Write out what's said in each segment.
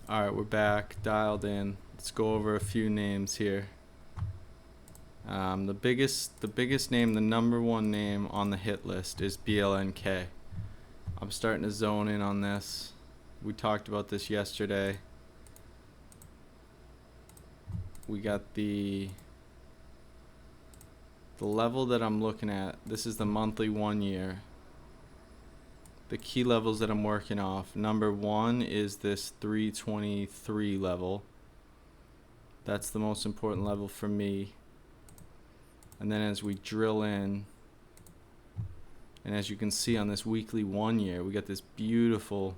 All right, we're back, dialed in. Let's go over a few names here. The biggest name, the number one name on the hit list is BLNK. I'm starting to zone in on this. We talked about this yesterday. We got the level that I'm looking at. This is the monthly 1 year. The key levels that I'm working off. Number one is this 323 level. That's the most important level for me. And then as we drill in, and as you can see on this weekly 1 year, we got this beautiful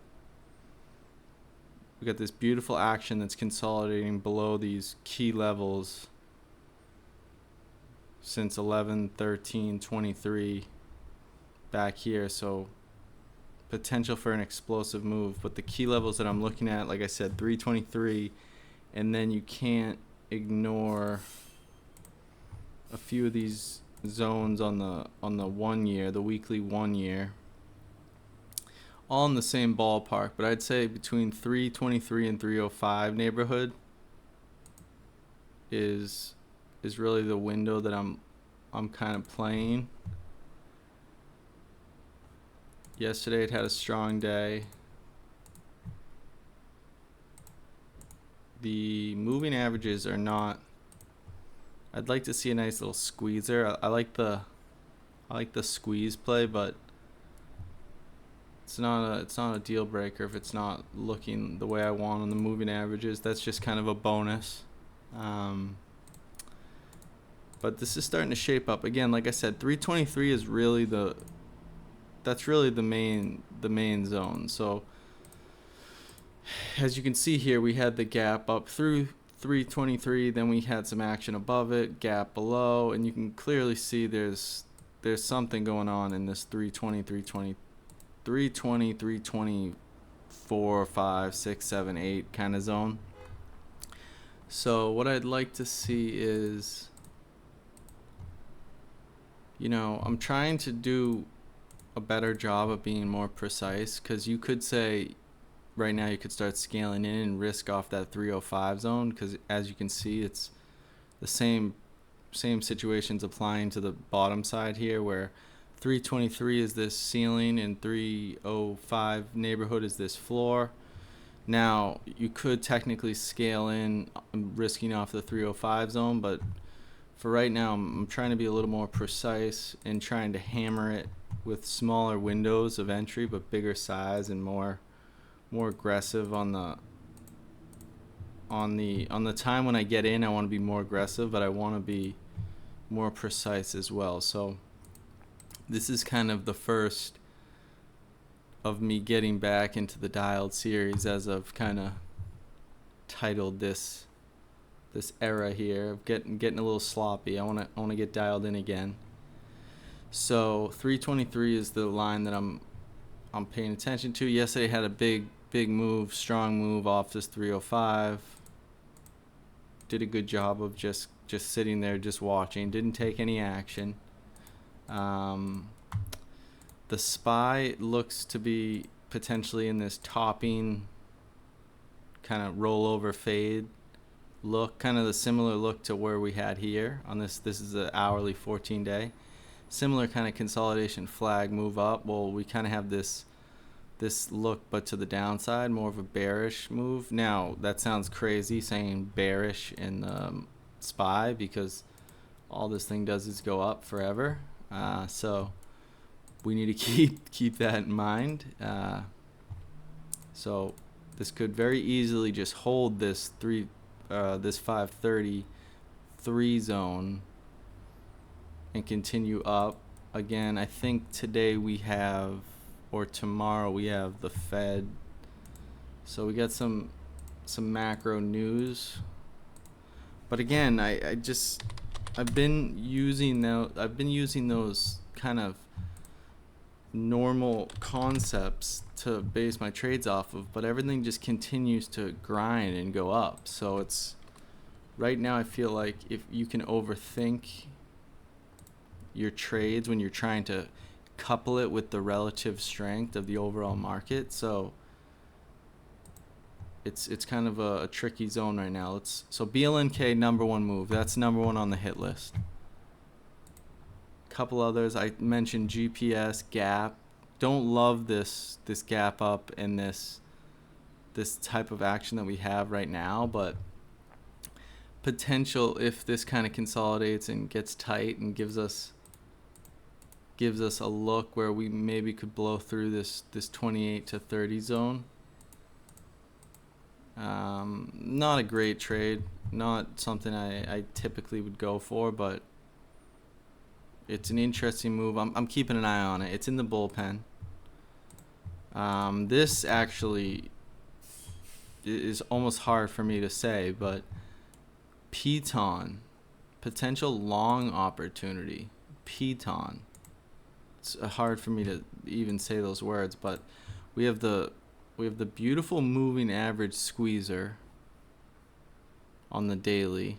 action that's consolidating below these key levels since 11, 13, 23 back here. So potential for an explosive move. But the key levels that I'm looking at, like I said, 323, and then you can't ignore a few of these zones on the 1 year, the weekly 1 year, all in the same ballpark. But I'd say between 323 and 305 neighborhood is really the window that I'm kind of playing. Yesterday it had a strong day. The moving averages are not. I'd like to see a nice little squeezer. I like the squeeze play, but it's not a deal breaker if it's not looking the way I want on the moving averages. That's just kind of a bonus. But this is starting to shape up again. Like I said, 323 is really the main zone. So as you can see here, we had the gap up through 323, then we had some action above it, gap below, and you can clearly see there's something going on in this 320, 324, 5, 6, 7, 8 kind of zone. So what I'd like to see is, I'm trying to do a better job of being more precise, because you could say right now you could start scaling in and risk off that 305 zone, because as you can see, it's the same situations applying to the bottom side here, where 323 is this ceiling and 305 neighborhood is this floor. Now you could technically scale in risking off the 305 zone, but for right now I'm trying to be a little more precise and trying to hammer it with smaller windows of entry but bigger size and more aggressive on the time when I get in. I want to be more aggressive, but I want to be more precise as well. So this is kind of the first of me getting back into the dialed series, as I've kind of titled this era here of getting a little sloppy. I want to get dialed in again. So 323 is the line that I'm paying attention to. Yesterday had a big move, strong move off this 305. Did a good job of just sitting there, just watching. Didn't take any action. The SPY looks to be potentially in this topping kind of rollover fade look, kind of the similar look to where we had here on this. This is the hourly 14-day. Similar kind of consolidation flag move up. Well, we kind of have this look, but to the downside, more of a bearish move. Now, that sounds crazy saying bearish in the SPY, because all this thing does is go up forever. So we need to keep that in mind. So this could very easily just hold this 533 zone and continue up. Again, I think today we have, or tomorrow we have the Fed. So we got some macro news. But again, I've been using those kind of normal concepts to base my trades off of, but everything just continues to grind and go up. So it's right now, I feel like if you can overthink your trades when you're trying to couple it with the relative strength of the overall market. So it's kind of a tricky zone right now. So BLNK number one move. That's number one on the hit list. Couple others I mentioned: GPS, gap. Don't love this gap up and this type of action that we have right now, but potential if this kind of consolidates and gets tight and gives us a look where we maybe could blow through this 28 to 30 zone. Not a great trade, not something I typically would go for, but it's an interesting move. I'm keeping an eye on it. It's in the bullpen. This actually is almost hard for me to say, but Piton, potential long opportunity. Piton. It's hard for me to even say those words, but we have the beautiful moving average squeezer on the daily.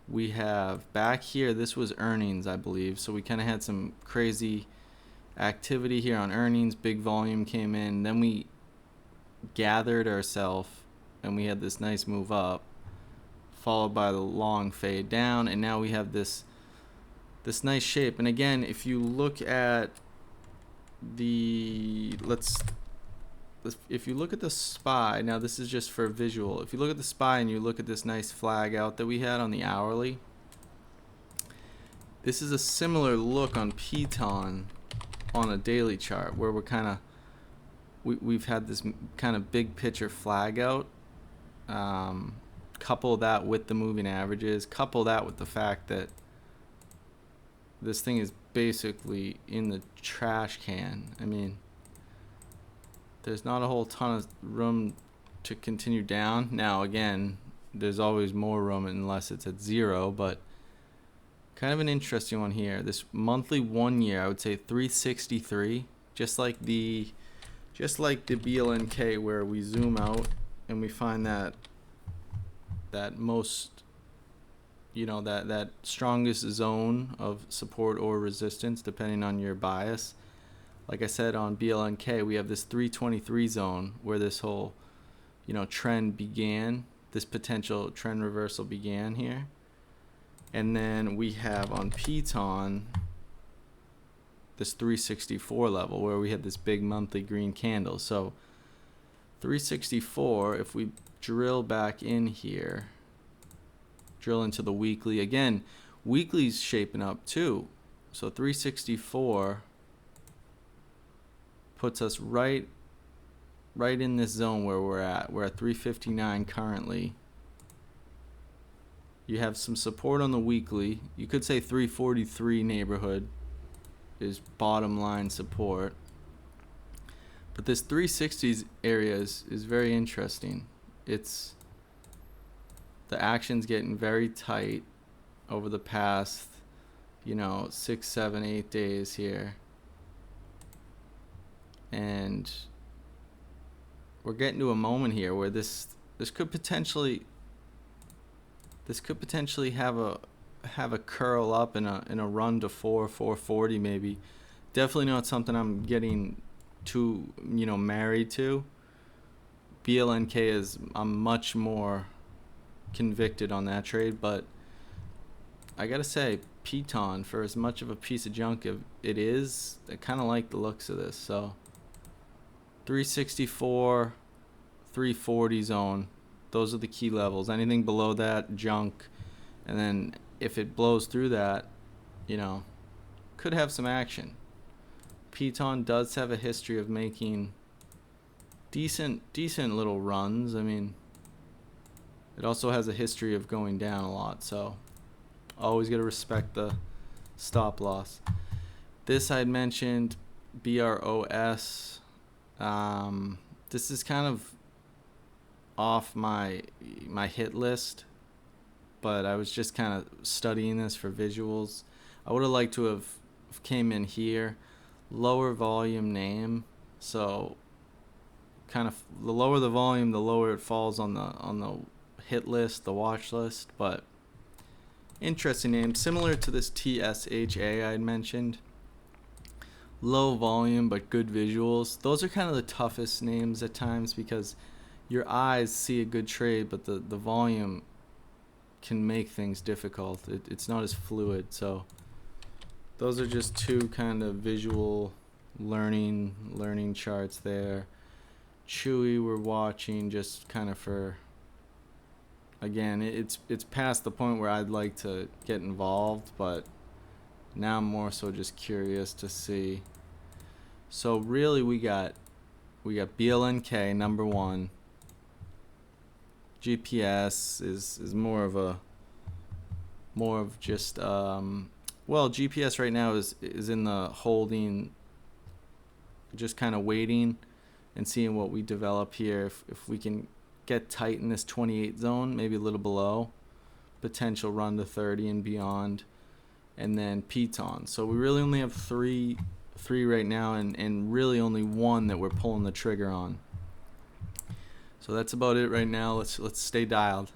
We have back here, this was earnings, I believe, so we kind of had some crazy activity here on earnings. Big volume came in, then we gathered ourselves and we had this nice move up, followed by the long fade down, and now we have this nice shape. And again, if you look at the if you look at the SPY, now this is just for visual. If you look at the SPY and you look at this nice flag out that we had on the hourly, this is a similar look on Piton on a daily chart, where we've had this kind of big picture flag out. Couple that with the moving averages, couple that with the fact that this thing is basically in the trash can. I mean, there's not a whole ton of room to continue down. Now again, there's always more room unless it's at zero, but kind of an interesting one here. This monthly 1 year, I would say 363, just like the BLNK, where we zoom out and we find that most, that strongest zone of support or resistance depending on your bias. Like I said, on BLNK, we have this 323 zone where this whole, trend began. This potential trend reversal began here. And then we have on Piton this 364 level where we had this big monthly green candle. So 364, if we drill back in here, drill into the weekly, again, weekly's shaping up too. So 364 puts us right in this zone where we're at. We're at 359 currently. You have some support on the weekly. You could say 343 neighborhood is bottom line support. But this 360s area is very interesting. The action's getting very tight over the past, 6, 7, 8 days here. And we're getting to a moment here where this could potentially have a curl up in a run to 440 maybe. Definitely not something I'm getting too married to. BLNK I'm much more convicted on that trade, but I gotta say, Piton, for as much of a piece of junk it is, I kind of like the looks of this. So 364, 340 zone, those are the key levels. Anything below that, junk. And then if it blows through that, could have some action. Piton does have a history of making decent little runs. I mean, it also has a history of going down a lot, so always got to respect the stop loss. This I had mentioned, BROS. This is kind of off my hit list, but I was just kind of studying this for visuals. I would have liked to have came in here, lower volume name, so kind of the lower the volume, the lower it falls on the hit list, the watch list. But interesting name, similar to this TSHA I had mentioned. low volume but good visuals. Those are kind of the toughest names at times because your eyes see a good trade, but the volume can make things difficult. It's not as fluid. So those are just two kind of visual learning charts there. Chewy we're watching just kind of for, again, it's past the point where I'd like to get involved, but now I'm more so just curious to see. So really we got BLNK number 1. GPS is more of just well, GPS right now is in the holding, just kind of waiting and seeing what we develop here. If we can get tight in this 28 zone, maybe a little below, potential run to 30 and beyond, and then Piton. So we really only have three right now, and really only one that we're pulling the trigger on. So that's about it right now. Let's stay dialed.